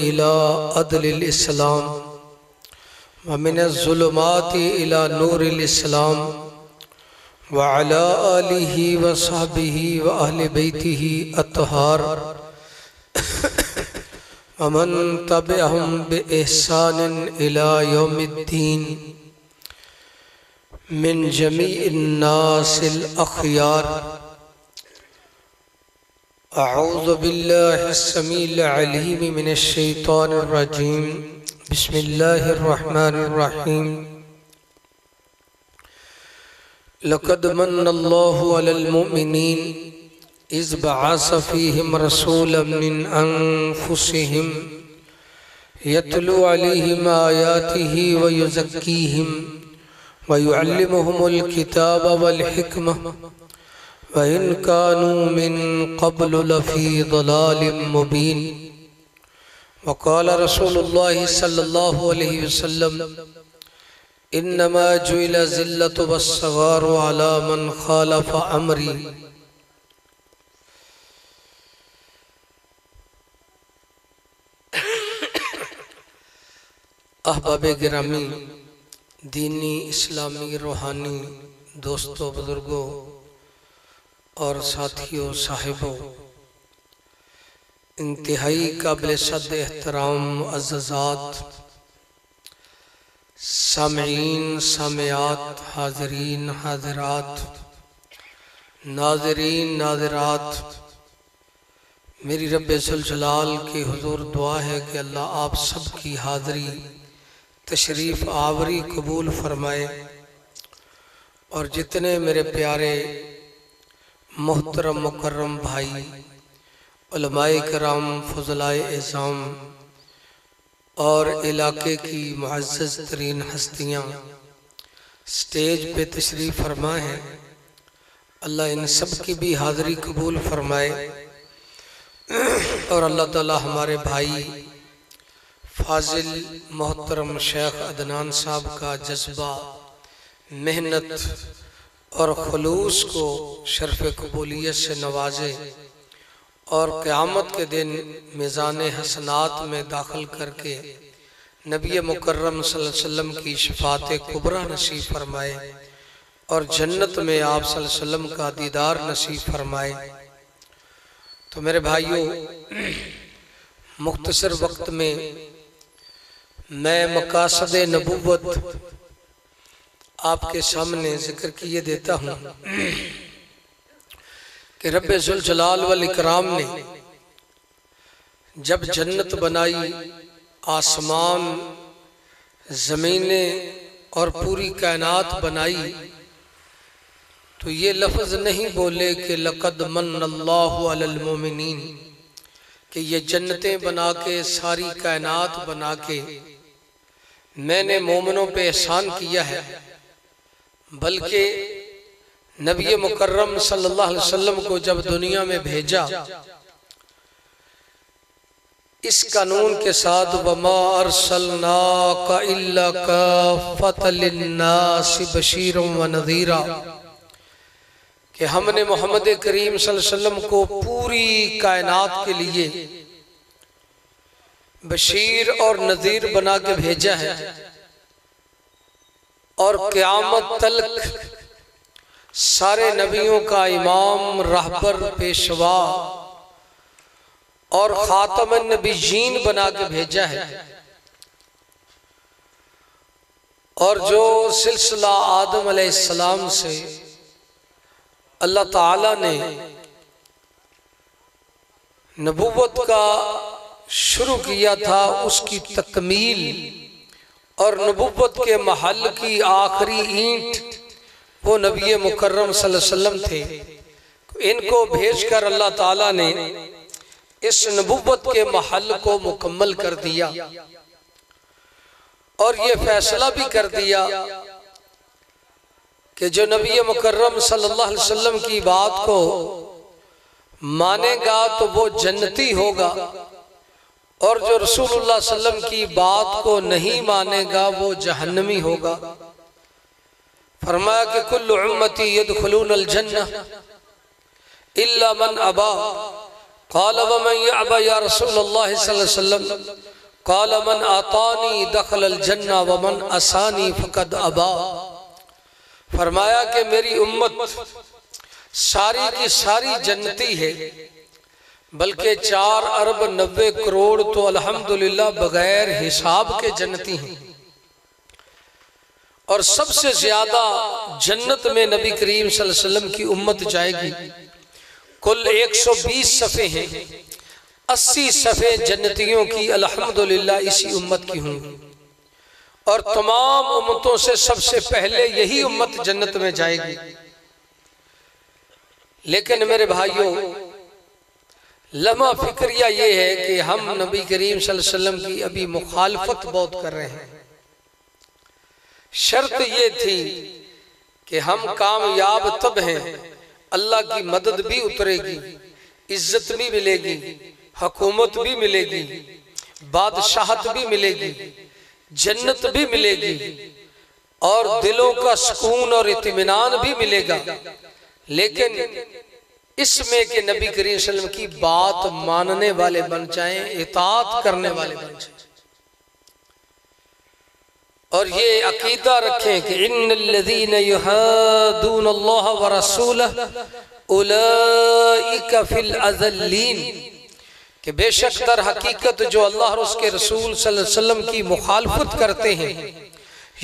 इला अदलिल इस्लाम व मिनज़्ज़ुलुमाति इला नूरिल इस्लाम व अला आलिहि व सहबिहि व अहले बैतिहि अत्तहार व मन तबिअहुम बि इहसानिन इला यौमिद्दीन मिन जमीइन नासिल अख़यार। अऊज़ु बिल्लाहिस समीइल अलीम मिनश शैतानिर रजीम। बिस्मिल्लाहिर रहमानिर रहीम। लक़द मन्नल्लाहु अलल मुमिनीन इज़ बअस फ़ीहिम रसूलन मिन अनफ़ुसिहिम यतलू अलैहिम आयातिहि व युज़क्कीहिम व युअल्लिमुहुमुल किताब वल हिकमह व इन कानू मिन क़ब्लु लफ़ी ज़लालिम मुबीन। व क़ाल रसूलुल्लाहि सल्लल्लाहु अलैहि वसल्लम इन्नमा जुइल ज़िल्लतु वस्सग़ारु अला मन ख़ालफ़ अमरी। अहबाब गिरामी, दीनी इस्लामी रूहानी दोस्तों, बुजुर्गों और साथियों, साहिबों, इंतहाई काबिल सद एहतराम अज़्ज़ात, सामीईन सामियात, हाज़रीन हाज़िरात, नाज़रीन नाज़िरात, मेरी रब्बे ज़ुल जलाल की हुज़ूर दुआ है कि अल्लाह आप सब की हाज़री तशरीफ़ आवरी कबूल फरमाए और जितने मेरे प्यारे मोहतरम मुकर्रम भाई उलमाए कराम, फज़लाए इज़ाम और इलाके की मुअज़्ज़ज़ तरीन हस्तियाँ स्टेज पे तशरीफ़ फरमा है, अल्लाह इन सब की भी हाज़री कबूल फरमाए और अल्लाह ताला हमारे भाई फाजिल मोहतरम शेख अदनान साहब का जज्बा, मेहनत और खुलूस को शर्फ़ कबूलियत से नवाजे और क़यामत के दिन मीज़ान हसनात में दाखिल करके नबी मुकर्रम सल्लल्लाहु अलैहि वसल्लम की शफ़ाअत कुबरा नसीब फरमाए और जन्नत में आप सल्लल्लाहु अलैहि वसल्लम का दीदार नसीब फरमाए। तो मेरे भाइयों, मुख्तसर वक्त में मैं मकासद नबूवत आपके सामने जिक्र किए देता हूँ कि रब्बे ज़ुल जलाल वल इकराम ने जब जन्नत बनाई, आसमान, ज़मीनें और पूरी कायनात बनाई, तो ये लफ्ज़ नहीं बोले कि लक़द मन्नल्लाहु अलल मुमिनीन, कि ये जन्नतें बना के, सारी कायनात बना के मैंने मोमिनों पे एहसान किया है, बल्कि नबी मुकर्रम सल्लल्लाहु अलैहि वसल्लम को जब दुनिया में भेजा इस कानून के साथ, वमा अरसलनाका इल्ला काफ़्फ़तल लिन्नासि बशीरन व नज़ीरा, कि हमने मोहम्मद करीम सल्लल्लाहु अलैहि वसल्लम को पूरी कायनात के लिए बशीर और नज़ीर बना के भेजा है और क़यामत तक सारे नबियों का इमाम, रहबर, पेशवा और खातमुन नबिय्यीन बना के भेजा है। और जो सिलसिला आदम अलैहिस्सलाम से अल्लाह ताला ने नबूवत का शुरू किया था, उसकी तकमील और नबूवत के महल की आखिरी ईंट वो नबी मुकर्रम सल्लल्लाहु अलैहि वसल्लम थे। इनको भेजकर अल्लाह ताला ने इस नबूवत के महल को मुकम्मल कर दिया और ये फैसला भी कर दिया कि जो नबी मुकर्रम सल्लल्लाहु अलैहि वसल्लम की बात को मानेगा तो वो जन्नती होगा और जो रसूलुल्लाह सल्लल्लाहु अलैहि वसल्लम की बात को नहीं मानेगा वो जहन्नमी होगा। फरमाया कि कुल्लु उम्मती यदखुलूनल जन्नह इल्ला मन अबा। क़ाल व मन यअबा या रसूलल्लाह सल्लल्लाहु अलैहि वसल्लम। क़ाल मन आतानी दखलल जन्ना व मन असानी फ़क़द अबा। फरमाया कि मेरी उम्मत सारी की सारी जन्नती है, बल्कि 4 अरब 90 करोड़ तो अल्हम्दुलिल्लाह बगैर हिसाब के जन्नती हैं। और सबसे ज्यादा जन्नत में नबी करीम सल्लल्लाहु अलैहि वसल्लम की उम्मत जाएगी। कुल 120 सफ़े हैं, 80 सफ़े जन्नतियों की अल्हम्दुलिल्लाह इसी उम्मत की होंगी। और तमाम उम्मतों से सबसे पहले यही उम्मत जन्नत में जाएगी। लेकिन मेरे भाइयों, लम्हा फिक्रिया ये है कि हम नबी करीम सल्लल्लाहु अलैहि वसल्लम की अभी मुखालफत बहुत कर रहे हैं। शर्त ये थी कि हम कामयाब तब हैं, अल्लाह की मदद भी उतरेगी, इज्जत भी मिलेगी, हुकूमत भी मिलेगी, बादशाहत भी मिलेगी, जन्नत भी मिलेगी और दिलों का सुकून और इत्मीनान भी मिलेगा। लेकिन इसमें कि नबी करीम सल्लल्लाहु अलैहि वसल्लम की बात मानने वाले बन जाएं, इताअत करने वाले बन जाएं। और ये अकीदा रखें कि इन्नल्लज़ीना युहाद्दून अल्लाह व रसूलहु उलाइका फिल अज़ल्लीन, कि बेशक दर हकीकत जो अल्लाह और उसके रसूल सल्लल्लाहु अलैहि वसल्लम की मुखालफत करते हैं,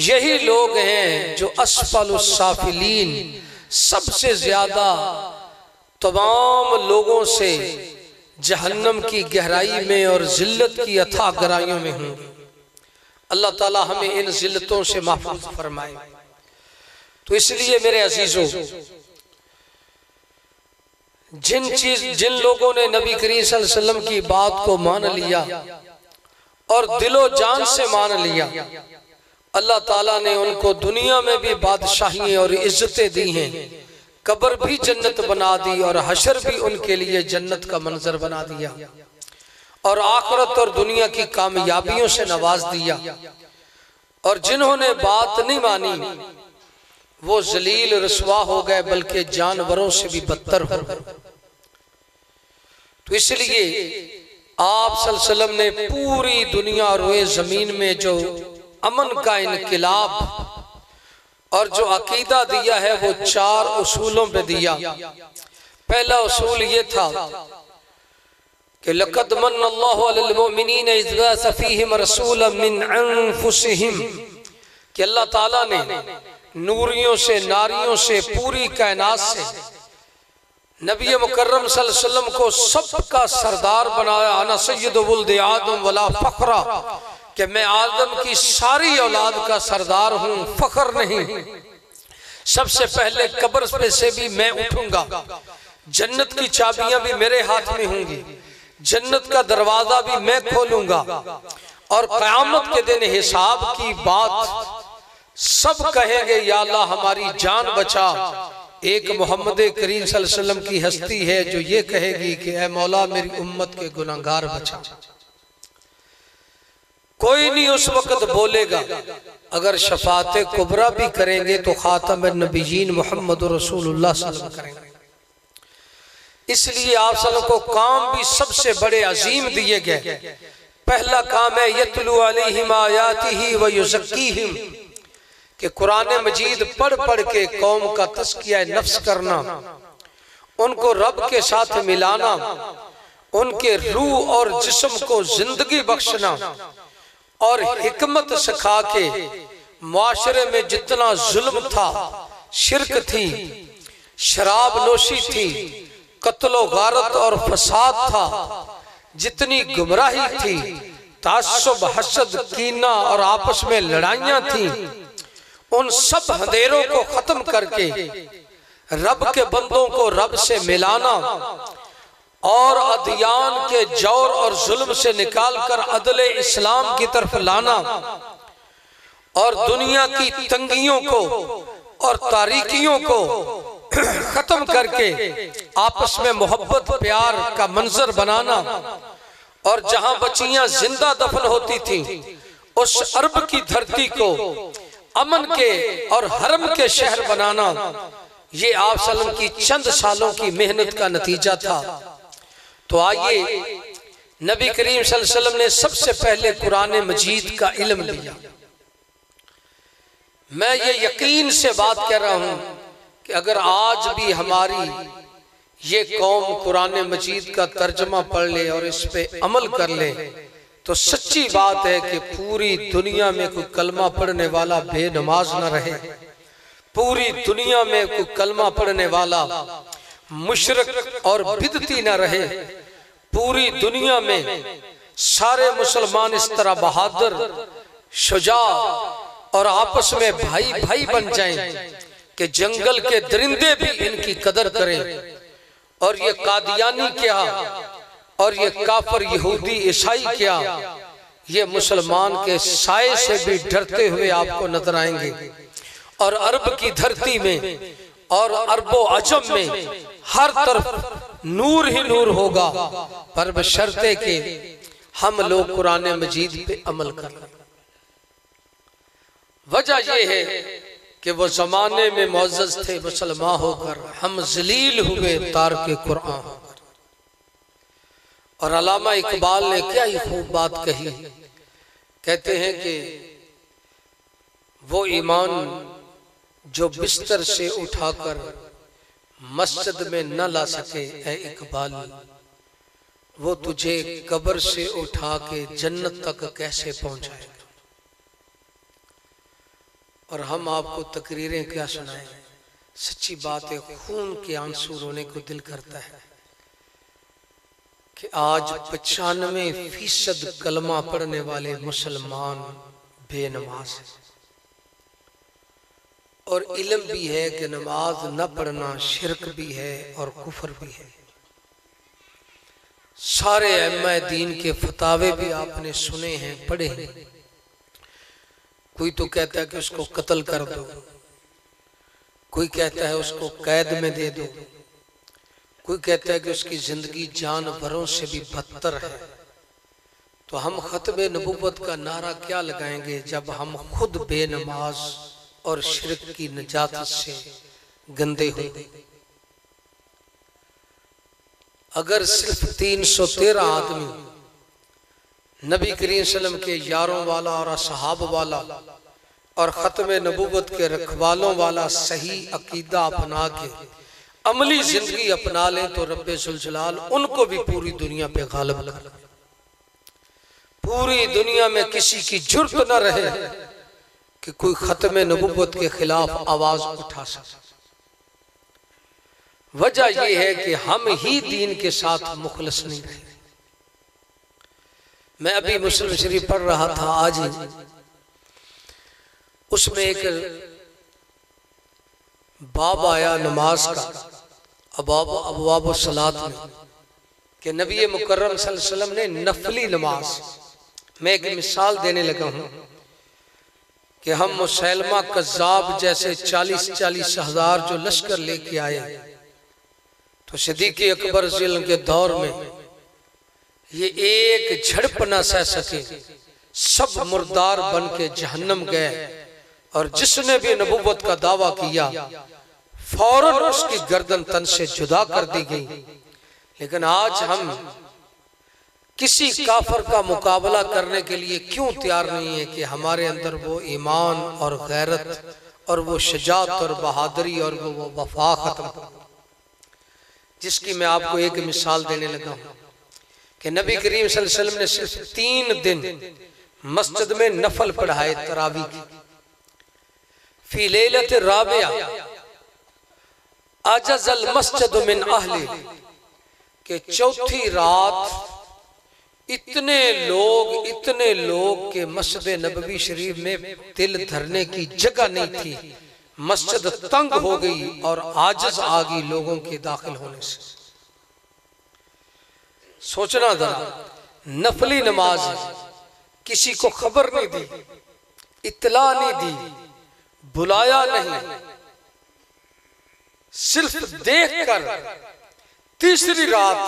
यही लोग हैं जो अस्फलुस साफिलीन, सबसे ज्यादा तमाम लोगों से जहन्नम की गहराई में और जिल्लत की अथाह गहराइयों में होंगे। अल्लाह ताला हमें इन जिल्लतों से महफूज फरमाए। तो इसलिए मेरे अजीजों, जिन लोगों ने नबी करीम सल्लल्लाहु अलैहि वसल्लम की बात को मान लिया और दिलो जान से मान लिया, अल्लाह ताला ने उनको दुनिया में भी बादशाही और इज्जतें दी हैं, कब्र भी जन्नत बना दी और हशर भी उनके लिए जन्नत का मंजर बना दिया और आखिरत और दुनिया की कामयाबियों से नवाज दिया। और जिन्होंने बात नहीं मानी वो जलील रसवा हो गए, बल्कि जानवरों से भी बदतर हो गए। तो इसलिए आप सल्लल्लाहु अलैहि वसल्लम ने पूरी दुनिया और रोए जमीन में जो अमन का इनकिलाब और जो अकीदा दिया है वो 4 उसूलों पे दिया। पहला उसूल ये था कि लक़द मन्नल्लाहु अलल मुमिनीना इज़ बअस फ़ीहिम रसूलन मिन अनफुसिहिम, कि अल्लाह ताला ने नूरियों से, नारियों से, पूरी कायनात से नबी मुकर्रम सल्लल्लाहु अलैहि वसल्लम को सबका सरदार बनाया। अना सय्यदु वुल्दि आदम वला फ़ख्रा, कि मैं आदम की सारी औलाद का सरदार हूँ, फख्र नहीं। सबसे पहले कब्र पे से भी मैं उठूंगा, जन्नत की चाबियां भी मेरे हाथ में होंगी, जन्नत का दरवाजा भी मैं खोलूंगा और क़यामत के दिन हिसाब की बात सब कहेंगे, या अल्लाह हमारी जान बचा। एक मोहम्मद करीम सल्लल्लाहु अलैहि वसल्लम की हस्ती है जो ये कहेगी कि ऐ मौला मेरी उम्मत के गुनाहगार बचा। कोई नहीं उस वक्त बोलेगा। अगर शफाअत कुबरा भी करेंगे तो खातम नबीयीन मोहम्मद रसूलुल्लाह सल्लल्लाहु अलैहि वसल्लम करेंगे। इसलिए आप सल्लल्लाहु को काम भी सबसे बड़े अजीम दिए गए। पहला काम है यतलू अलैहिम आयातिही व युज़क्कीहिम, कि कुरान मजीद पढ़ पढ़ के कौम का तज़किया नफ्स करना, उनको रब के साथ मिलाना, उनके रूह और जिस्म को जिंदगी बख्शना और हिकमत सिखा के मुआशरे में जितना जुल्म था, शिरक थी, शराब नोशी थी, कत्लो गारत और फसाद था, जितनी गुमराही थी, तासुब, हसद, कीना और आपस में लड़ाइयां थी, उन सब अंधेरों को खत्म करके रब के बंदों को रब से मिलाना और अदियान के जौर और जुल्म से निकालकर अदले इस्लाम की तरफ लाना और दुनिया की तंगियों को और तारीकियों को खत्म करके आपस में मोहब्बत प्यार का मंजर बनाना और जहां बच्चियां जिंदा दफन होती थीं उस अरब की धरती को अमन के और हरम के शहर बनाना, ये आप सल्लल्लाहु की चंद सालों की मेहनत का नतीजा था। तो आइए नबी करीम सल्लल्लाहु अलैहि वसल्लम ने सबसे पहले कुरान मजीद का इल्म लिया। मैं ये यकीन से बात कर रहा हूं कि अगर आज भी हमारी ये कौम कुरान मजीद का तर्जमा पढ़ ले और इस पे अमल कर ले तो सच्ची बात है कि पूरी दुनिया में कोई कलमा पढ़ने वाला बेनमाज न रहे, पूरी दुनिया में कोई कलमा पढ़ने वाला मुशरिक और बिदती न रहे, पूरी दुनिया में सारे मुसलमान इस तरह बहादुर, शुजा और आपस में भाई भाई बन जाएं कि जंगल के दरिंदे भी इनकी कदर करें। और ये कादियानी क्या और ये काफर यहूदी ईसाई क्या, ये मुसलमान के साए से भी डरते हुए आपको नजर आएंगे। और अरब की धरती में और अरबो अजम में हर तरफ नूर ही नूर होगा, पर बशर्ते के हम लोग कुरान मजीद पे अमल कर। वजह यह है कि वो जमाने में मुअज़्ज़ज़ थे मुसलमान होकर, हम ज़लील हुए तार के कुरान होकर। और अल्लामा इकबाल ने क्या ही खूब बात कही, कहते हैं कि वो ईमान जो बिस्तर से उठाकर मस्जिद में न ला सके, ऐ इकबाल वो तुझे कब्र से उठा के जन्नत तक कैसे पहुंचाएगा। और हम आपको तकरीरें क्या सुनाएं, सच्ची बात है, खून के आंसू रोने को दिल करता है कि आज 95% कलमा पढ़ने वाले मुसलमान बेनमाज हैं। और इल्म भी है कि नमाज न पढ़ना शिरक भी है और कुफर भी है। सारे अइम्मा दीन के फतावे भी आपने सुने हैं, पढ़े हैं। कोई तो कहता है कि उसको कत्ल कर दो, कोई कहता है उसको कैद में दे दो, कोई कहता है कि उसकी जिंदगी जानवरों से भी बदतर है। तो हम खत्मे नबूवत का नारा क्या लगाएंगे जब हम खुद बेनमाज और शिरक की नजात से गंदे हो। अगर सिर्फ 313 आदमी नबी करीम सल्लल्लाहु अलैहि वसल्लम के यारों वाला और सहाब वाला और खत्मे नबूवत के रखवालों वाला सही अकीदा अपना के अमली जिंदगी अपना ले तो रब्बे जुल जलाल उनको भी पूरी दुनिया पे गालिब कर। पूरी दुनिया में किसी की जुर्त न रहे कि कोई खत्मे नबूवत के खिलाफ आवाज उठा सके। वजह यह है कि हम ही दीन के साथ मुखलस नहीं रहे। मैं अभी मुस्लिम शरीफ पढ़ रहा था आज ही, उसमें एक बाब आया नमाज का अबवाब सलात में कि नबी मुकर्रम सल्लल्लाहु अलैहि वसल्लम ने नफली नमाज, मैं एक मिसाल देने लगा हूं कि हम मुसैलमा कज़्ज़ाब जैसे 40-40 हजार जो लश्कर लेके आए तो सिद्दीक़ अकबर ज़िल्ल के दौर में ये एक झड़प न सह सके, सब मुर्दार बन के जहन्नम गए। और जिसने भी नबूवत का दावा किया फौरन उसकी गर्दन तन से जुदा कर दी गई। लेकिन आज हम किसी काफर का मुकाबला करने के लिए क्यों तैयार नहीं है कि हमारे अंदर वो ईमान और गैरत और वो शजात और बहादुरी और वो वफा खत्म, जिसकी मैं आपको एक मिसाल देने लगा हूं कि नबी करीम सल्लल्लाहु अलैहि वसल्लम ने सिर्फ 3 दिन मस्जिद में नफल पढ़ाए तरावी की। फी लैलत राबिया अजज़ल मस्जिद मिन अहली के चौथी रात इतने लोग के मस्जिद नबवी शरीफ में दिल धरने की जगह नहीं थी। मस्जिद तंग हो गई और आजिज आ गई लोगों के दाखिल होने से। सोचना जरा, नफली नमाज किसी को खबर नहीं दी, इत्तला नहीं दी, बुलाया नहीं, सिर्फ देखकर तीसरी रात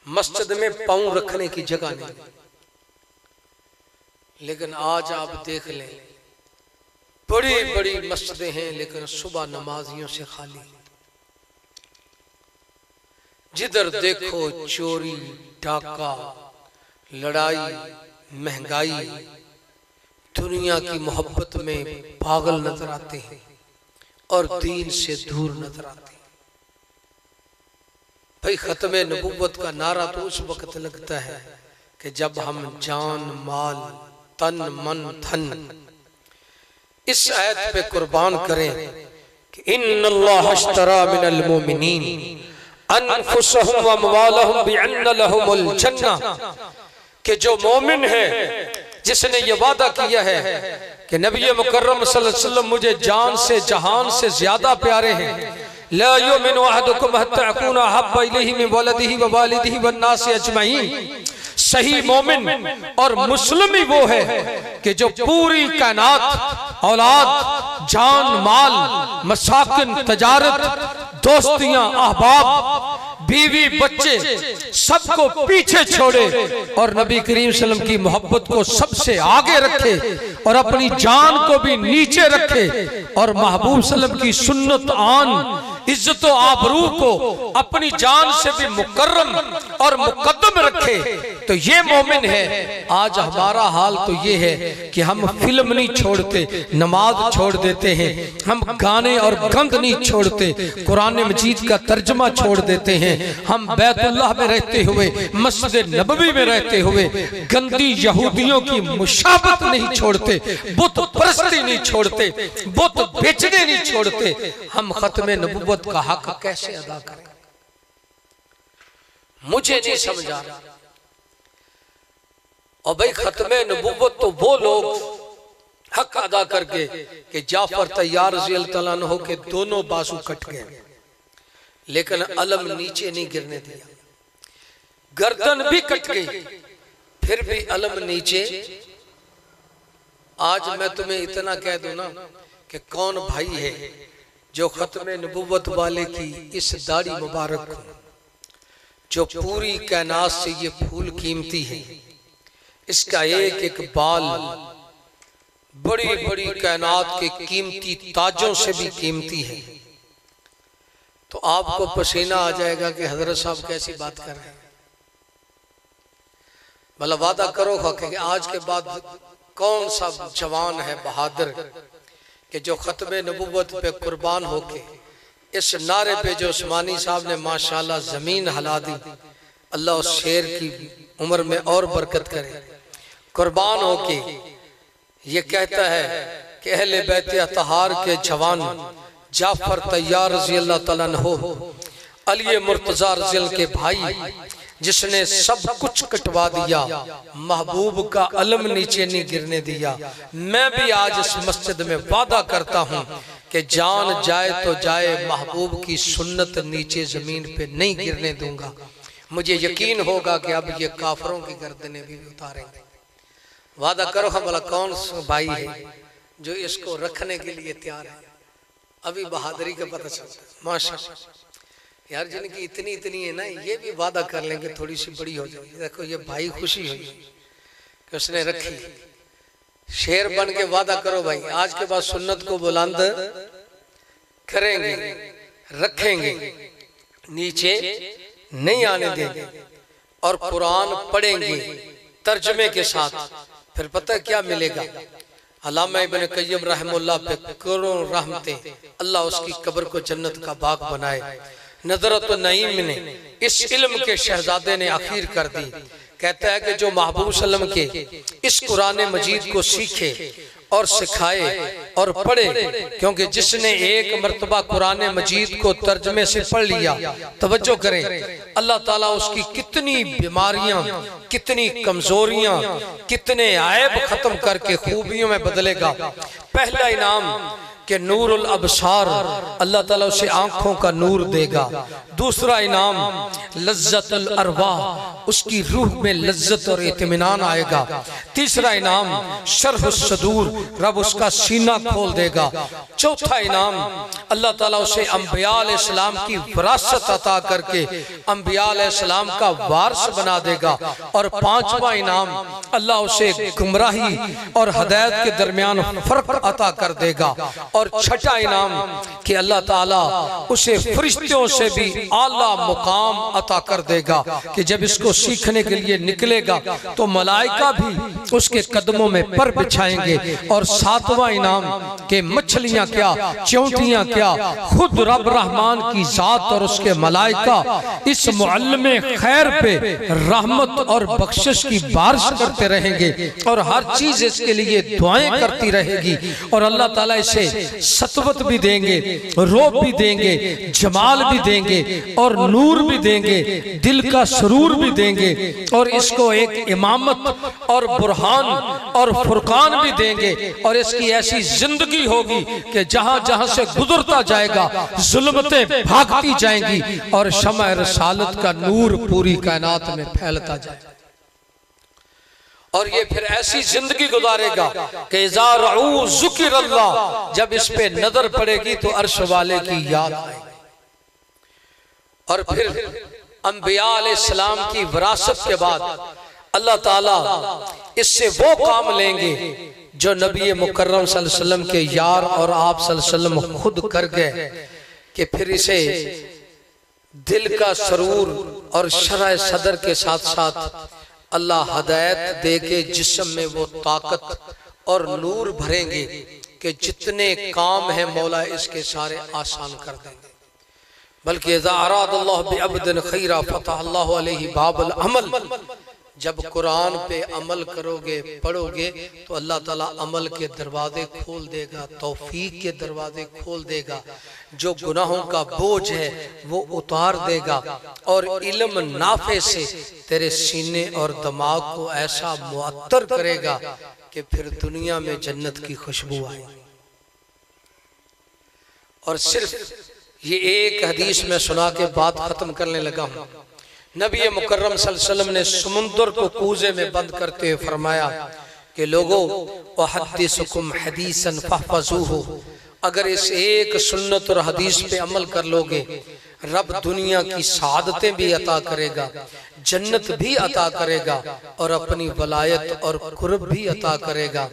मस्जिद में पांव रखने की जगह नहीं। लेकिन आज आप देख लें, बड़ी बड़ी मस्जिदें हैं लेकिन सुबह नमाजियों से खाली। जिधर देखो चोरी, डाका, लड़ाई, महंगाई, दुनिया की मोहब्बत में पागल नजर आते हैं और दीन से दूर नजर आते हैं। भाई खत्मे नबुव्वत का नारा तो उस वक्त लगता है कि जब हम जान, माल, तन, मन, धन इस आयत पे कुर्बान करें कि इन्नल्लाह अश्तरा मिनल मोमिनीन अनफुसहुम व अमवालहुम बिअन्न लहुमुल जन्नह, कि जो मोमिन है जिसने ये वादा किया है कि नबी मुकर्रम सल्लल्लाहु अलैहि वसल्लम मुझे जान से, जहान से ज्यादा प्यारे हैं। ला युमिनु अहदुकुम हत्ता यकूना अहब्बा इलैहि मिन वलदिही व वालिदिही वन नासि अजमईन। सही मोमिन और मुस्लिम ही वो है कि जो पूरी कायनात, औलाद, जान, माल, मसाकिन, तजारत, दोस्तियां, अहबाब, बीवी, बच्चे सबको पीछे छोड़े और नबी करीम सल्लल्लाहु अलैहि वसल्लम की मोहब्बत को सबसे आगे रखे और अपनी जान को भी नीचे रखे और महबूब सल्लल्लाहु अलैहि वसल्लम की सुन्नत आन, इज्जत और आबरू को अपनी जान से भी मुकर्रम और मुकद्दम रखे, तो ये मोमिन है। आज हमारा हाल तो ये है कि हम फिल्म नहीं छोड़ते, नमाज छोड़ देते हैं, हम गाने और गंद नहीं छोड़ते, कुरान मजीद का तर्जमा छोड़ देते हैं, हम बैतुल्लाह में रहते हुए, मस्जिद नबवी में रहते हुए गंदी यहूदियों की मुशाबत नहीं छोड़ते, बुत परस्ती नहीं छोड़ते, बुत बेचने नहीं छोड़ते। हम खत्मे नबुव्वत का हक कैसे अदा करें? मुझे नहीं समझा। और भाई खत्मे नबुव्वत तो वो लोग हक अदा करके कि जाफर तैयार रज़ी अल्लाह तआला अन्हु के दोनों बाजू कट गए, लेकिन अलम नीचे नहीं गिरने दिया, गर्दन भी कट गई, फिर भी अलम नीचे। आज मैं तुम्हें इतना कह दूं ना कि कौन भाई है जो खत्मे नबुव्वत वाले की इस दाढ़ी मुबारक को, जो पूरी कायनात से ये फूल कीमती है, इसका एक एक बाल बड़ी बड़ी कायनात के कीमती ताजों से भी कीमती है, तो आपको पसीना आ जाएगा कि हजरत साहब कैसी बात कर रहे हैं। मतलब वादा करो कि आज के बाद कौन सा जवान है बहादुर कि जो खत्मे नबुव्वत पे कुर्बान होके इस नारे पे जो उस्मानी साहब ने माशाल्लाह जमीन हिला दी, अल्लाह उस शेर की उम्र में और बरकत करे, कुर्बान होके ये कहता है कि अहले बैत अतहार के जवान जाफर तैयार रज़ी अल्लाह तआला अन्हु, अली मुर्तजा रज़ी अल्लाह के भाई, जिसने सब कुछ कटवा दिया, महबूब का अलम नीचे नहीं गिरने दिया। मैं भी आज इस मस्जिद में वादा करता हूँ कि जान जाए तो जाए, महबूब की सुन्नत नीचे जमीन पे नहीं गिरने दूंगा। मुझे यकीन होगा कि अब ये काफरों की गर्दनें भी उतारेंगे। वादा करो हम, भला कौन सा भाई है जो इसको रखने के लिए तैयार है? अभी बहादुरी का पता चलता है माशाअल्लाह। यार जिनकी इतनी इतनी है ना, ये भी वादा कर लेंगे थोड़ी सी बड़ी हो जाएगी। देखो ये भाई खुशी हुई कि उसने रखी, शेर बन के वादा करो भाई, आज के बाद सुन्नत को बुलंद करेंगे, रखेंगे, नीचे नहीं आने देंगे और कुरान पढ़ेंगे तर्जमे के साथ। फिर पता है क्या मिलेगा? अल्लामा इब्न क़य्यिम रहमतुल्लाह पे करोड़ों रहमतें, अल्लाह उसकी कब्र को जन्नत का बाग बनाए। नज़रत नईम ने इस इल्म के शहजादे ने आखिर कर दी। कहता है कि जो महबूब सल्लम के इस कुरान मजीद को सीखे और सिखाए और पढ़े, क्योंकि जिसने एक मर्तबा कुरान मजीद को तर्जमे से पढ़ लिया, तवज्जो करें, अल्लाह ताला उसकी कितनी बीमारियां, कितनी कमजोरियां, कितने ऐब खत्म करके खूबियों में बदलेगा। पहला इनाम कि नूरुल अबसार, अल्लाह ताला उसे आंखों का नूर देगा। दूसरा इनाम लज्जतुल अरवाह, उसकी रूह में लज्जत और इत्मीनान आएगा। तीसरा इनाम शरहुस सदूर, रब उसका सीना खोल देगा। चौथा इनाम अल्लाह ताला उसे अंबिया अलैहिस्सलाम की विरासत अता करके अंबिया अलैहिस्सलाम का वारिस बना देगा। और पांचवा इनाम अल्लाह उसे गुमराही और हदायत के दरमियान फर्क अता कर देगा। और छठा इनाम कि अल्लाह ताला उसे फरिश्तों से भी आला मुकाम अता कर देगा कि जब इसको सीखने के लिए निकलेगा तो मलाइका भी उसके कदमों में पर बिछाएंगे। और सातवां इनाम के मछलियां क्या, चौंटियां क्या, खुद रब रहमान की जात और उसके मलाइका इस मुअल्लिमे खैर पे रहमत और बख्शिश की बारिश करते रहेंगे और हर चीज इसके लिए दुआएं करती रहेगी। और अल्लाह ताला इसे सतवत भी देंगे, रोब भी देंगे, जमाल भी देंगे और नूर भी देंगे, दिल का सुरूर भी देंगे और इसको एक इमामत और बुरहान और फुरकान भी देंगे। और इसकी ऐसी जिंदगी होगी कि जहां जहां से गुजरता जाएगा जुल्मतें भागती जाएंगी और शम्अ रिसालत का नूर पूरी कायनात में फैलता जाएगा। और ये फिर ऐसी जिंदगी गुजारेगा कि इज़ा रअू ज़ुकिरल्लाह, जब इस पे नजर पड़ेगी तो अर्श वाले की याद आएगी। और फिर अंबिया अलैहिस्सलाम की विरासत के बाद अल्लाह ताला इससे वो काम लेंगे जो नबी मुकर्रम सल्लल्लाहु अलैहि वसल्लम के यार और आप सल्लल्लाहु अलैहि वसल्लम खुद कर गए कि फिर इसे दिल का सरूर और शरह सदर के साथ साथ अल्लाह हदायत दे के जिस्म में वो ताकत और नूर भरेंगे कि जितने काम है मौला इसके सारे आसान कर देंगे। बल्कि इज़ा अरादल्लाहु बिअब्दिन खैरा फतहल्लाहु अलैहि बाबुल अमल, जब कुरान पे अमल करोगे, पढ़ोगे तो अल्लाह ताला अमल के दरवाजे खोल देगा, तौफीक के दरवाजे खोल देगा, जो गुनाहों का बोझ है वो उतार देगा और इल्म नाफे से तेरे सीने और दिमाग को ऐसा मुअत्तर करेगा कि फिर दुनिया में जन्नत की खुशबू आए। और सिर्फ ये एक हदीस में सुना के बात खत्म करने लगा हूं। नबी मुकर्रम सल्लल्लाहु अलैहि वसल्लम ने समुंदर को कूजे में बंद करते हुए फरमाया कि लोगों वहद्दिसुकुम हदीसन फहफज़ूहु, अगर इस एक सुन्नत और हदीस पे अमल कर लोगे रब दुनिया की सादतें भी अता करेगा, जन्नत भी अता करेगा और अपनी वलायत और कुर्ब भी अता करेगा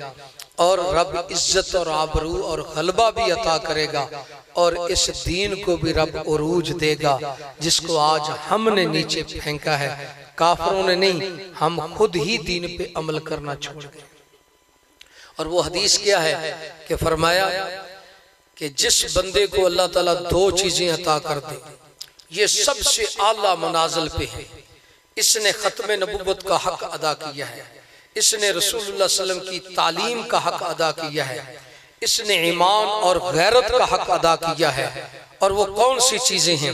और रब इज्जत और आबरू और गलबा भी अता करेगा और इस दीन को भी रब उरूज देगा जिसको आज हमने नीचे फेंका है। काफरों ने नहीं, हम खुद ही दीन पे अमल करना छोड़ गए। और वो हदीस क्या है कि फरमाया कि जिस बंदे को अल्लाह ताला दो चीजें अता कर दे, ये सबसे आला मनाजिल पे है। इसने खत्म नबुव्वत का हक अदा किया है, इसने रसूलुल्लाह सल्लल्लाहु अलैहि वसल्लम की तालीम का हक अदा किया है, इसने ईमान और गैरत का हक अदा किया है। और वो कौन सी चीजें हैं?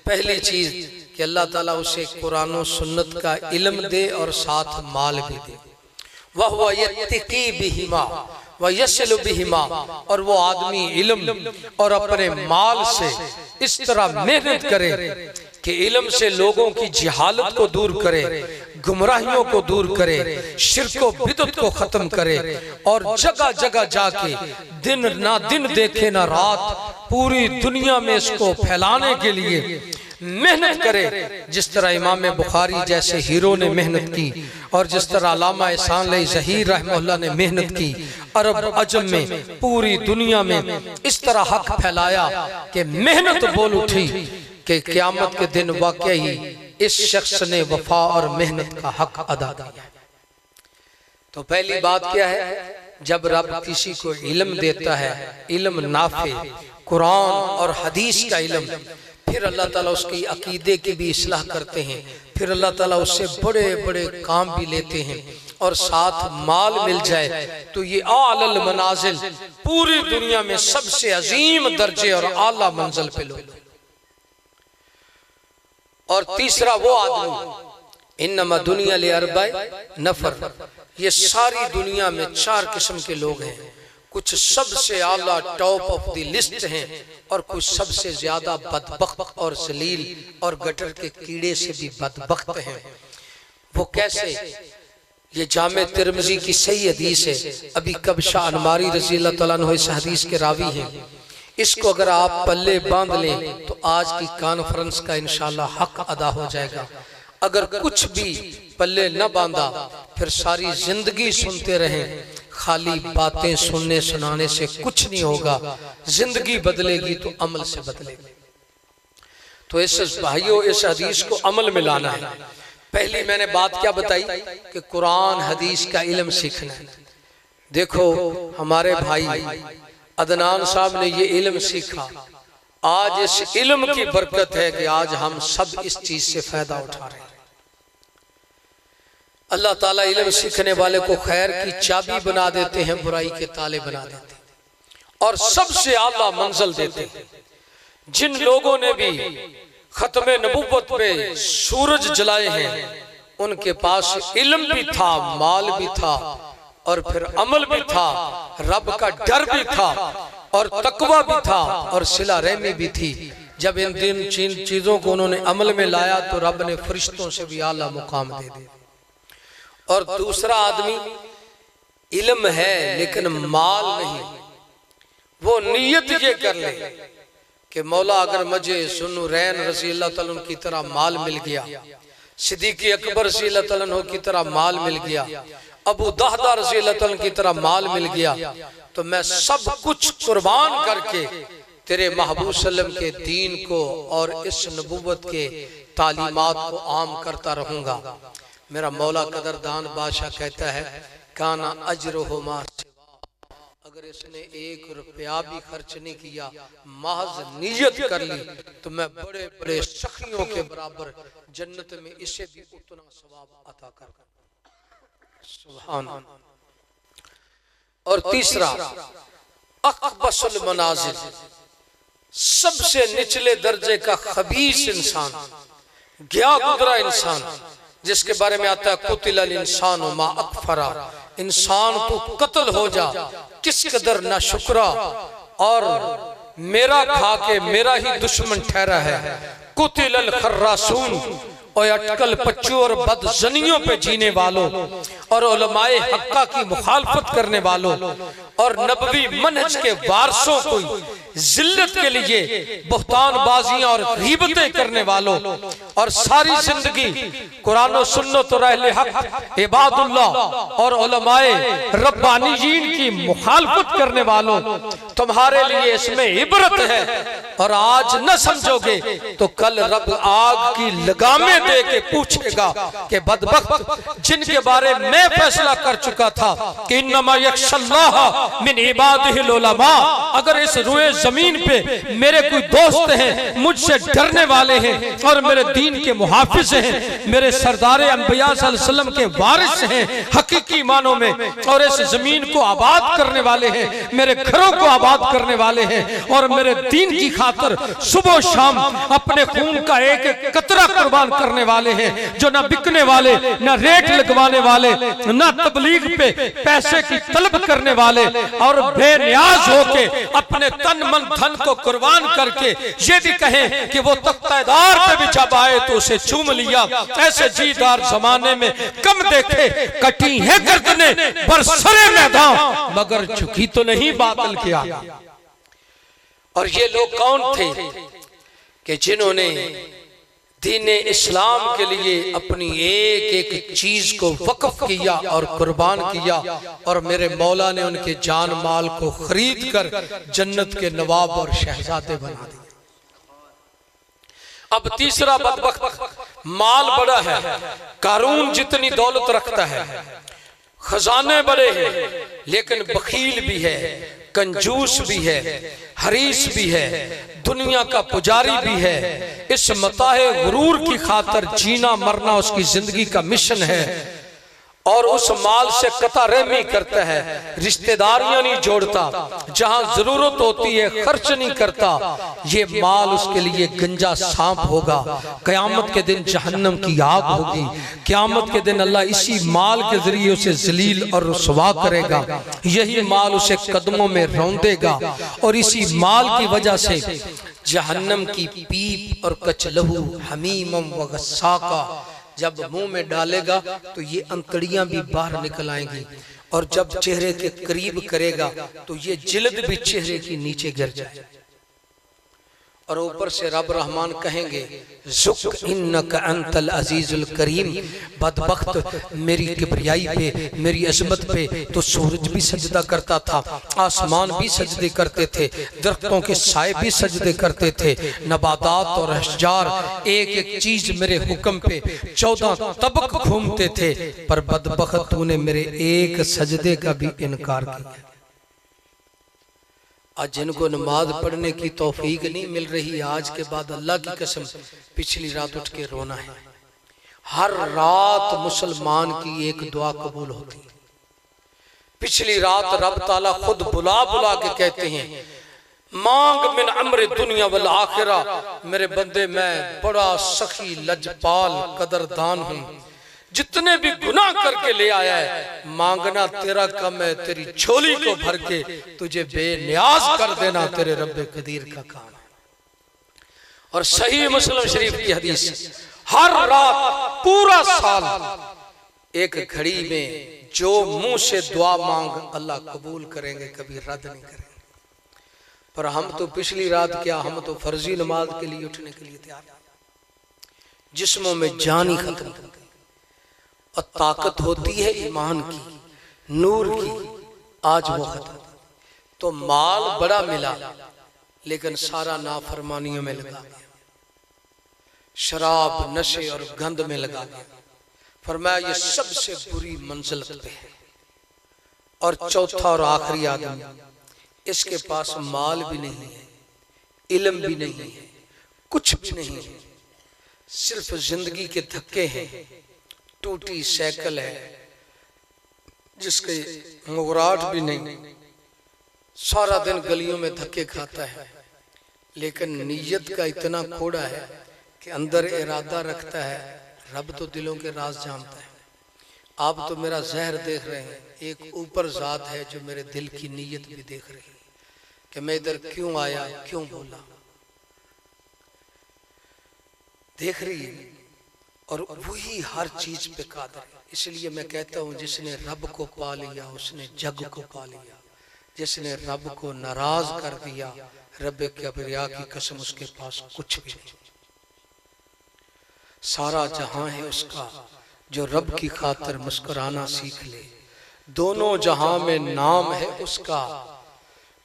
पहली चीज कि अल्लाह ताला उसे कुरान और सुन्नत का इल्म दे और साथ माल भी दे। वह यत्तकी बिहिमा व यस्लु बिहिमा, और वो आदमी इल्म और अपने माल से इस तरह मेहनत करे कि इल्म से लोगों की जहालत को दूर करे, गुमराहियों को दूर करे, शिर्क व बिदअत को खत्म करे और जगह जगह जाके दिन ना दिन देखे ना रात पूरी दुनिया में इसको फैलाने के लिए मेहनत करे। जिस तरह इमाम बुखारी जैसे हीरो ने मेहनत की और जिस तरह अल्लामा एहसान ज़हीर रहमतुल्लाह ने मेहनत की, अरब अजम में पूरी दुनिया में इस तरह हक फैलाया कि मेहनत बोल उठी कि क़यामत के दिन वाकई ही इस शख्स ने वफा और मेहनत का हक अदा किया। तो पहली बात क्या है? जब रब किसी को इल्म देता है, इल्म नाफे कुरान और हदीस का इल्म, फिर अल्लाह ताला उसकी अकीदे की भी इस्लाह करते हैं, फिर अल्लाह ताला उससे बड़े बड़े काम भी लेते हैं और साथ माल मिल जाए तो ये आलल मनाजिल, पूरी दुनिया में सबसे अजीम दर्जे और आला मंजिल पे लोग। और तीसरा वो आदमी, इन्नमा दुनिया ले अरबाए नफर, ये सारी दुनिया में 4 किस्म के लोग हैं। कुछ सबसे आला टॉप ऑफ द लिस्ट हैं और कुछ सबसे ज्यादा बदबख्त और जलील और गटर के कीड़े से भी बदबख्त हैं। वो कैसे? ये जामे तिरमिज़ी की सही हदीस है। अभी कबशा अनमारी रज़ी अल्लाह तआला अन्हु इस हदीस के रावी हैं। इसको अगर आप पल्ले बांध लें तो आज की कॉन्फ्रेंस का इंशाल्लाह हक अदा हो जाएगा। अगर कुछ भी पल्ले न बांधा फिर सारी जिंदगी सुनते रहें, खाली बातें सुनने सुनाने से कुछ नहीं होगा। जिंदगी बदलेगी तो अमल से बदलेगी। तो इस भाइयों इस हदीस को अमल में लाना है। पहली मैंने बात क्या बताई कि कुरान हदीस का इल्म सीखना है। देखो हमारे भाई अदनान साहब ने ये इल्म सीखा। आज इस इल्म की बरकत है कि आज हम सब इस चीज से फायदा उठा रहे हैं। अल्लाह ताला इल्म सीखने वाले को खैर की चाबी बना देते हैं, बुराई के ताले बना देते हैं और सबसे आला मंजिल देते हैं। जिन लोगों ने भी खत्मे नबुव्वत पे सूरज जलाए हैं उनके पास इल्म भी था, माल भी था और फिर अमल भी था, रब का डर भी था और तकवा भी था और सिला रहमी भी थी। जब इन दिन चीजों को उन्होंने अमल में लाया तो रब ने फरिश्तों से भी आला मुकाम दे दिया। और दूसरा आदमी इल्म है लेकिन माल नहीं, वो नीयत ये कर ले कि मौला अगर मुझे सुन्नु रैन रज़ी अल्लाह तआला की तरह माल मिल गया, सिद्दीक़ अकबर रज़ी अल्लाह तआला की तरह माल मिल गया, अबू दहदा रज़ी अल्लाह तआला की तरह माल मिल गया, तो मैं सब कुछ कुर्बान करके तेरे महबूब सल्लम के दीन को और इस नबुव्वत के तालीमात को आम करता रहूंगा। मेरा मौला कदरदान बादशाह कहता है काना अजरुहु मा सिवा, अगर इसने 1 रुपया भी खर्च नहीं किया, महज नियत कर ली तो मैं बड़े बड़े सखियों के बराबर जन्नत में इसे भी उतना सवाब अता करूंगा। सुभान। और तीसरा अक़बसुल मनाजिल, सबसे निचले दर्जे का खबीस इंसान, गया गुजरा इंसान, जिसके बारे में आता है कुतिल इंसान मा अकफरा, इंसान तू कत्ल हो जा, किस कदर ना शुक्रा और मेरा खा के मेरा ही दुश्मन ठहरा है। कुतिल खर्रासून, और अटकल पच्चू और बदजनियों पे जीने वालों और उलमाए हक्का की मुखालफत करने वालों और नबवी मनहज के वारसों को जिल्लत के लिए बहतानबाजियां और गीबतें करने वालों और सारी जिंदगी कुरान और सुन्नत और अहले हक इबादुल्लाह और उलमाए रब्बानीयीन की मुखालफत करने वालों, तुम्हारे लिए इसमें इबरत है। और आज न समझोगे तो कल रब आग की लगामें दे के पूछेगा कि बदबख्त जिनके बारे में मैं फैसला कर चुका था कि इन्नमा यख्शल्लाह मिन इबादिहिल उलमा, अगर इस रुए जमीन पे मेरे कोई दोस्त हैं, मुझसे डरने वाले हैं और मेरे दीन के मुहाफिज हैं, मेरे सरदार अंबिया सल्लल्लाहु अलैहि वसल्लम के वारिस हैं हकीकी मानों में, और इस जमीन को आबाद करने वाले हैं, मेरे घरों को आबाद करने वाले हैं और मेरे दीन की खातिर सुबह शाम अपने खून का एक एक कतरा कुर्बान करने वाले हैं, जो ना बिकने वाले, ना रेट लगवाने वाले, ना तबलीग पे पैसे की तलब करने वाले और बेनियाज होके अपने तन मन धन को कुर्बान करके ये भी कहें कि वो तख्तेदार पे भी जब आए तो उसे चूम लिया। ऐसे जीदार जमाने में कम देखे, कटी है गर्दने बरसरे मैदान मगर झुकी तो नहीं बातिल के आगे। और ये लोग कौन थे कि जिन्होंने दीन इस्लाम के लिए अपनी एक एक चीज को वक्फ किया और कुर्बान किया, और मेरे मौला ने उनके जान माल को खरीद कर जन्नत के नवाब और शहजादे बना दिए। अब तीसरा बदबख्त माल बड़ा है, कारून जितनी दौलत रखता है, खजाने बड़े हैं, लेकिन बखील भी है, कंजूस भी है, हरीस भी है, दुनिया का पुजारी भी है। इस मताहे गुरूर की खातर जीना मरना उसकी जिंदगी का मिशन है और उस माल से कता रहमी करता है, रिश्तेदारियां नहीं जोड़ता, जहां जरूरत होती है खर्च नहीं करता। ये माल उसके लिए गंजा सांप होगा, कयामत के दिन जहन्नम की आग होगी, कयामत के दिन अल्लाह इसी माल के जरिए उसे जलील और रुसवा करेगा, यही माल उसे कदमों में रौंदेगा और इसी माल की वजह से जहन्नम की पीप और कचलहू हमीमम व गस्साका जब मुंह में डालेगा तो ये अंतड़ियां भी बाहर निकल आएंगी, और जब चेहरे के करीब करेगा तो ये जिल्द भी चेहरे के नीचे गिर जाए। और ऊपर से रब रहमान कहेंगे ज़ुक इन्नका अंतल अजीजुल करीम। बदबख्त, मेरी किबरियाई पे, मेरी अजमत पे तो सूरज भी सजदा करता था, आसमान भी सजदे करते थे, दरख्तों के साए भी सजदे करते थे, नबातात और अशजार एक एक चीज मेरे हुक्म पे 14 तबक घूमते थे, पर बदबख्त तूने मेरे एक सजदे का भी इनकार किया। आज जिनको नमाज पढ़ने की तौफीक नहीं मिल रही, आज के बाद अल्लाह की कसम पिछली रात उठ के रोना है। हर रात मुसलमान की एक दुआ कबूल होती है। पिछली रात रब ताला खुद बुला बुला के कहते हैं मांग मिन अम्र दुनिया वल आखिरा। मेरे बंदे मैं बड़ा सखी लजपाल कदरदान हूँ, जितने भी गुनाह करके ले आया है मांगना तेरा कम है, तेरी झोली को भर के तुझे बेनियाज कर देना तेरे रब्बे कदीर का काम है। और सही मुस्लिम शरीफ की हदीस, हर रात पूरा साल एक घड़ी में जो मुंह से दुआ मांग अल्लाह कबूल करेंगे, कभी रद्द नहीं करेंगे। पर हम तो पिछली रात क्या, हम तो फर्जी नमाज के लिए उठने के लिए तैयार, जिस्मों में जान ही खत्म हो गई। और ताकत होती है ईमान की, नूर की, आज वो खत्म। तो माल बड़ा मिला लेकिन सारा नाफरमानियों में लगा गया, शराब नशे और गंद में लगा गया। फरमाया ये सबसे बुरी मंजिल पे है। और चौथा और आखिरी आदमी, इसके पास माल भी नहीं है, इल्म भी नहीं है, कुछ भी नहीं है, सिर्फ जिंदगी के धक्के हैं, टूटी साइकिल है जिसके मुगराट भी नहीं, सारा दिन गलियों में धक्के खाता है, लेकिन नीयत का इतना खोड़ा है कि अंदर इरादा रखता है रब तो दिलों के राज जानता है। आप तो मेरा जहर देख रहे हैं, एक ऊपर जात है जो मेरे दिल की नीयत भी देख रही है कि मैं इधर क्यों आया, क्यों बोला, देख रही है। और वही हर चीज पे कादिर है। इसलिए मैं कहता हूँ जिसने रब को पा लिया उसने जग को पा लिया, जिसने रब को नाराज कर दिया रब किबरिया की कसम उसके पास कुछ भी नहीं। सारा जहां है उसका जो रब की खातिर मुस्कुराना सीख ले, दोनों जहां में नाम है उसका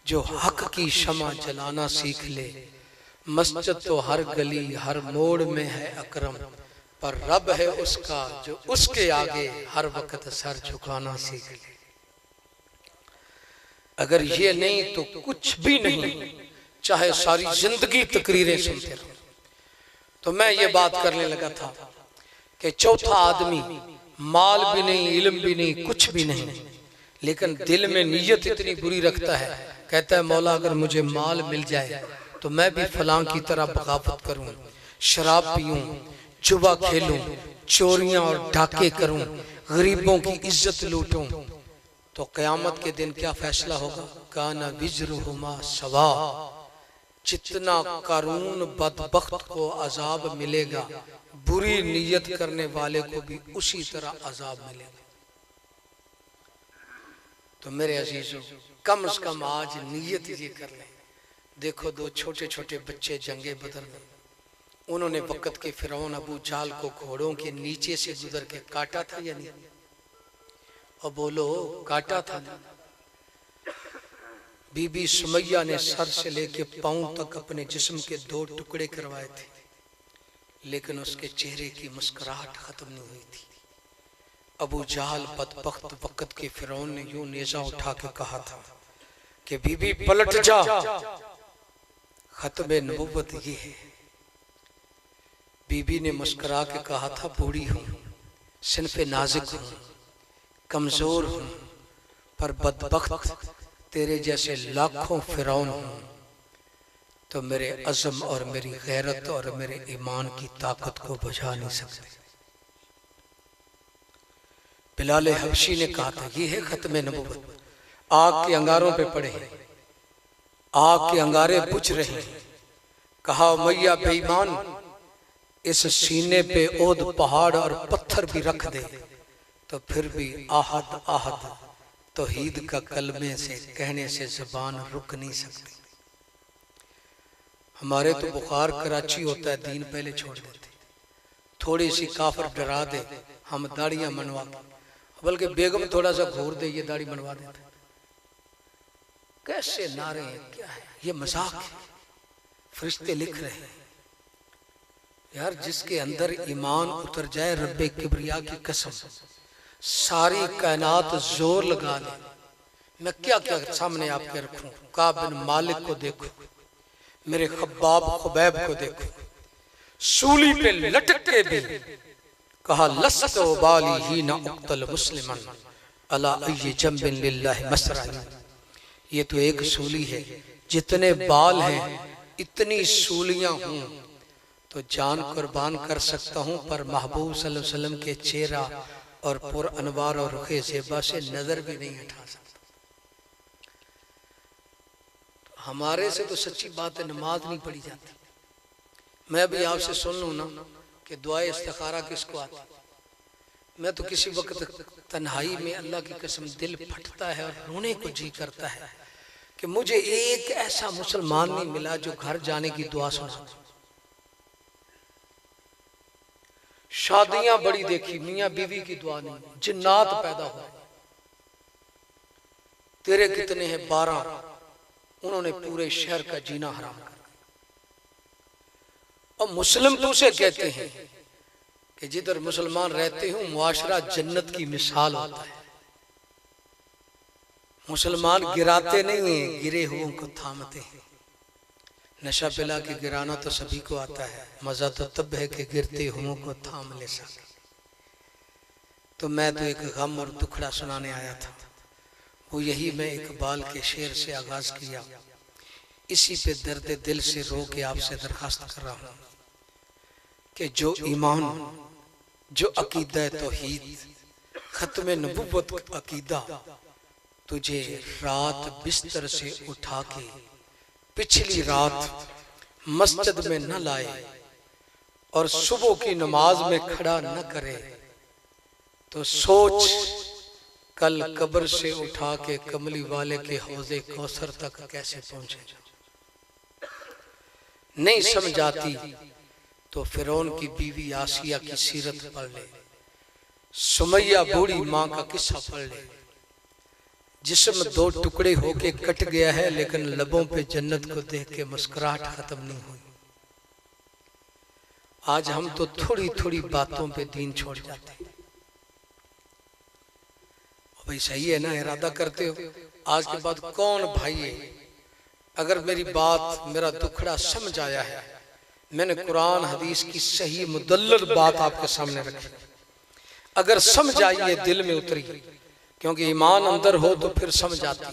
जो हक की शमा जलाना सीख ले। मस्जिद तो हर गली हर मोड़ में है अकरम, पर रब है उसका जो उसके आगे हर वक्त सर झुकाना सीख ले। अगर ये नहीं तो कुछ भी नहीं, चाहे सारी जिंदगी तकरीरें सुनते रहो। तो मैं ये बात करने लगा था कि चौथा आदमी माल भी नहीं, इल्म भी नहीं, कुछ भी नहीं, लेकिन दिल में नीयत इतनी बुरी रखता है, कहता है मौला अगर मुझे माल मिल जाए तो मैं भी फलां की तरह बगावत करूं, शराब पीऊं, जुआ खेलूं, चोरियां और डाके करूं, गरीबों की इज्जत लूटूं। तो कयामत के दिन क्या फैसला होगा? काना विज्रुहुमा सवा। जितना कारून बदबख्त को अजाब मिलेगा, बुरी नीयत करने वाले को भी उसी तरह अजाब मिलेगा। तो मेरे अजीजों, कम से कम आज नीयत ये कर लें। देखो दो छोटे छोटे बच्चे जंगे बदर में, उन्होंने वक्त के फिरौन अबू जाल को घोड़ों के नीचे से गुजर के काटा था या नहीं? और बोलो काटा था ना? बीबी सुमैया ने सर से लेके पांव तक अपने जिस्म के 2 टुकड़े करवाए थे, लेकिन उसके चेहरे की मुस्कुराहट खत्म नहीं हुई थी। अबू जाहल बदबख्त वक्त के फिरौन ने यूं नेजा उठा के कहा था कि बीबी पलट जा, खत्म नबुव्वत ये है। बीबी ने मुस्कुरा के कहा था बूढ़ी हूं, सिनफे नाजुक हूं, कमजोर हूं, पर बदबख्त तेरे जैसे लाखों फिरौन हूं तो मेरे अज़म और मेरी गैरत और मेरे ईमान की ताकत को बुझा नहीं सकते। बिलाल हबशी ने कहा था ये है खत्म नबुव्वत। आग के अंगारों पे पड़े हैं, आग के अंगारे बुझ रहे हैं। कहा मैया बेईमान, इस सीने पे ओद पहाड़ और पत्थर भी रख दे तो फिर भी आहद आहद तौहीद का कलमे से कहने से जुबान रुक नहीं सकती। हमारे तो बुखार कराची होता है, दीन पहले छोड़ देते। थोड़ी सी काफर डरा दे, हम दाढ़ियां मनवा, बल्कि बेगम थोड़ा सा घूर दे, ये दाढ़ी बनवा देते। कैसे नारे हैं, क्या है ये, मजाक है। फरिश्ते लिख रहे हैं यार, जिसके अंदर ईमान उतर जाए, रब्बे किबरिया की कसम, सारी कायनात जोर लगा ले। मैं क्या क्या सामने आपके रखूं। काब बिन मालिक को देखो, मेरे खब्बाब खुबैब को देखो, सूली पे लटक के भी कहा लस्त बाली ही ना उक्तल मुस्लिमन अला अय्य जंबिन लिल्लाहि मसरानी। ये तो एक सूली है, जितने बाल हैं इतनी सूलियां हूं तो जान कुर्बान कर सकता हूं, पर महबूब सल्लल्लाहु अलैहि वसल्लम के चेहरा और पुर अनवार और रुखे ज़ेबा से नजर भी नहीं हटा सकता। हमारे से तो सच्ची बात है, नमाज नहीं पढ़ी जाती। मैं भी आपसे सुन लूं ना कि दुआए इस्तिखारा किसको आती। मैं तो किसी वक्त तन्हाई में अल्लाह की कसम दिल फटता है और रोने को जी करता है कि मुझे एक ऐसा मुसलमान नहीं मिला जो घर जाने की दुआ सुना। शादियां बड़ी देखी, मियां बीवी की दुआ नहीं, जिन्नात पैदा हो। तेरे कितने हैं 12, उन्होंने पूरे शहर का जीना हराम कर दिया। और मुस्लिम तो उसे कहते हैं कि जिधर मुसलमान रहते हो मुआशरा जन्नत की मिसाल होता है। मुसलमान गिराते नहीं हैं, गिरे हुओं को थामते हैं। नशा पिला के गिराना तो सभी को आता है, मजा तो तब है कि गिरते हुओं को थाम ले सके। तो मैं तो एक गम और दुखड़ा सुनाने आया था, वो यही मैं इकबाल के शेर से आगाज किया। इसी पे दर्द दिल से रो के आपसे दरखास्त कर रहा हूं कि जो ईमान, जो अकीदा तौहीद, खत्म नबुव्वत अकीदा तुझे रात बिस्तर से उठा के पिछली रात मस्जिद में न लाए और सुबह की नमाज में खड़ा न करे, तो सोच कल कब्र से उठा के कमली वाले के हौजे कौसर तक कैसे पहुंचे। नहीं समझ आती तो फिरौन की बीवी आसिया की सीरत पढ़ ले, सुमैया बूढ़ी माँ का किस्सा पढ़ ले। जिस्म 2 टुकड़े होके कट गया है, लेकिन लबों पे जन्नत को देख के मुस्कुराहट खत्म नहीं हुई। आज हम तो थोड़ी थोड़ी बातों पे दीन छोड़ जाते हैं। भाई सही है ना, इरादा करते हो आज के बाद कौन भाई है, अगर मेरी बात, मेरा दुखड़ा समझ आया है, मैंने कुरान हदीस की सही मुदल्लल बात आपके सामने रखी, अगर समझ आई है, दिल में उतरी, क्योंकि ईमान अंदर हो तो फिर समझ आती,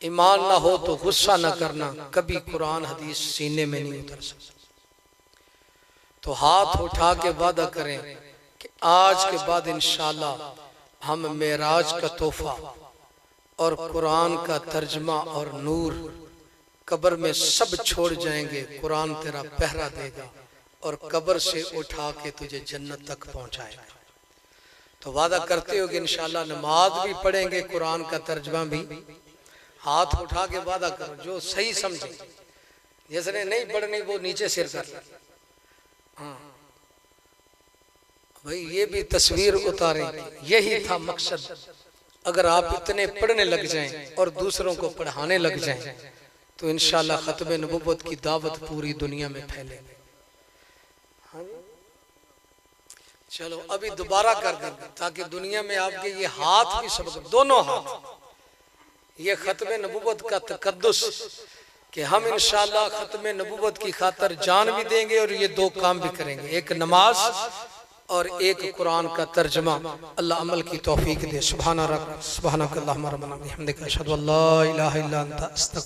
ईमान ना हो तो गुस्सा ना करना, कभी कुरान हदीस सीने में नहीं उतर सकता। तो हाथ उठा के वादा करें कि आज के बाद इंशाअल्लाह हम मेराज का तोहफा और कुरान का तर्जमा और नूर कब्र में सब छोड़ जाएंगे। कुरान तेरा पहरा देगा और कब्र से उठा के तुझे जन्नत तक पहुंचाएगा। तो वादा करते हो कि इंशाअल्लाह नमाज भी पढ़ेंगे, कुरान का तर्जमा भी। हाथ उठा के वादा करो, जो सही समझे। जिसने नहीं पढ़नी वो नीचे सिर कर ले। हाँ भाई, ये भी तस्वीर उतारें, यही था मकसद। अगर आप इतने पढ़ने लग जाएं और दूसरों को पढ़ाने लग जाएं तो इंशाअल्लाह खत्म नबुव्वत की दावत पूरी दुनिया में फैलेगी। चलो अभी दोबारा कर देंगे ताकि दुनिया में आपके ये हाथ भी सबक, दोनों हाथ, ये खत्म नबुव्वत का तकद्दुस कि हम इंशाअल्लाह खत्म नबुव्वत की खातर जान भी देंगे और ये 2 काम भी करेंगे, एक नमाज और एक कुरान का तर्जमा। अल्लाह अमल की तौफीक दे। सुभान अल्लाह, सुभानक अल्लाहुम्मा रब्बना बिहम्दिका अशहदु अल्ला इलाहा इल्ला अंता अस्तगफिरुका।